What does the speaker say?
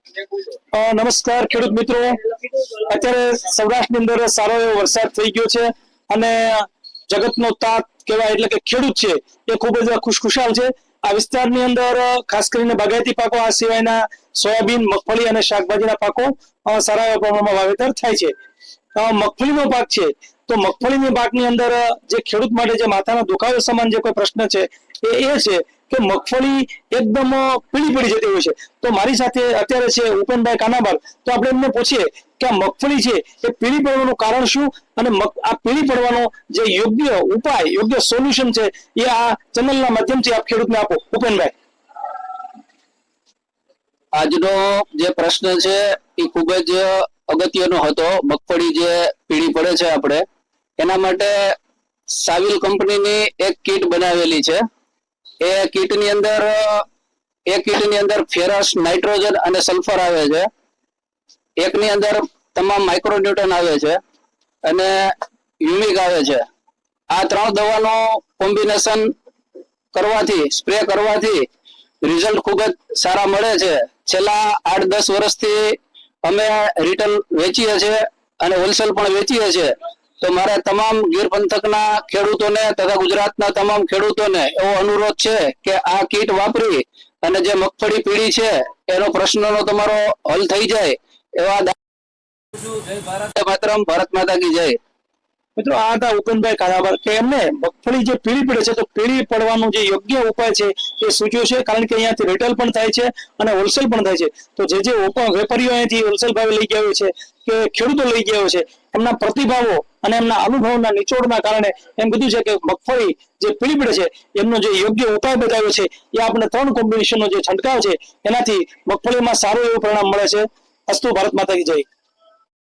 નમસ્કાર ખેડૂત મિત્રો, અત્યારે સૌરાષ્ટ્રની અંદર સારો એવો વરસાદ થઈ ગયો છે અને જગતનો તાત કહેવાય એટલે કે ખેડૂત છે એ ખૂબ જ ખુશખુશાલ છે. આ વિસ્તારની અંદર ખાસ કરીને બાગાયતી પાકો આ સિવાયના સોયાબીન, મગફળી અને શાકભાજીના પાકો સારા એવા પ્રમાણમાં વાવેતર થાય છે. મગફળીનો પાક છે તો મગફળીની પાકની અંદર જે ખેડૂત માટે જે માથાના દુખાવો સમાન જે કોઈ પ્રશ્ન છે એ છે કે મગફળી એકદમ પીળી પડી જતી હોય છે. તો મારી સાથે અત્યારે છે ઉપેનભાઈ કાનાબાર. તો આપણે એમને પૂછીએ કે આ મગફળી છે એ પીળી પડવાનું કારણ શું અને આ પીળી પડવાનો જે યોગ્ય ઉપાય, યોગ્ય સોલ્યુશન છે એ આ ચેનલના માધ્યમથી આપ ખેડૂતને આપો. ઉપેનભાઈ, આજનો જે પ્રશ્ન છે એ ખૂબ જ અગત્યનો હતો. મગફળી જે પીળી પડે છે આપણે એના માટે સાવિલ કંપનીની એક કીટ બનાવેલી છે. એ કીટની અંદર ફેરસ, નાઇટ્રોજન અને સલ્ફર આવે છે. એકની અંદર તમામ માઇક્રોન્યુટન આવે છે અને યુમિક આવે છે. આ ત્રણ દવાનું કોમ્બિનેશન કરવાથી, સ્પ્રે કરવાથી રિઝલ્ટ ખૂબ જ સારા મળે છે. છેલ્લા 8-10 વર્ષથી અમે રિટેલ વેચીએ છીએ અને હોલસેલ પણ વેચીએ છીએ. તો મારે તમામ ગીર પંથકના ખેડૂતોને તથા ગુજરાતના તમામ ખેડૂતોને એવો અનુરોધ છે કે આ કીટ વાપરી અને જે મગફળી પીળી છે એનો પ્રશ્નનો તમારો હલ થઈ જાય એવા માતરમ, ભારત માતા કી જય. મિત્રો, આ હતા ઉપેનભાઈ કાનાબાર કે એમને મગફળી જે પીળી પડે છે તો પીળી પડવાનો જે યોગ્ય ઉપાય છે એ સૂચ્યો છે. કારણ કે અહીંયાથી રિટેલ પણ થાય છે અને હોલસેલ પણ થાય છે. તો જે વેપારીઓ અહીંયાથી હોલસેલ ભાવે લઈ ગયા હોય છે કે ખેડૂતો લઈ ગયા હોય છે, એમના પ્રતિભાવો અને એમના અનુભવના નિચોડના કારણે એમ કીધું છે કે મગફળી જે પીળી પડે છે એમનો જે યોગ્ય ઉપાય બતાવ્યો છે એ આપણે 3 કોમ્બિનેશનનો જે છંટકાવ છે એનાથી મગફળીમાં સારું એવું પરિણામ મળે છે. અસ્તુ, ભારત માતા કી જય.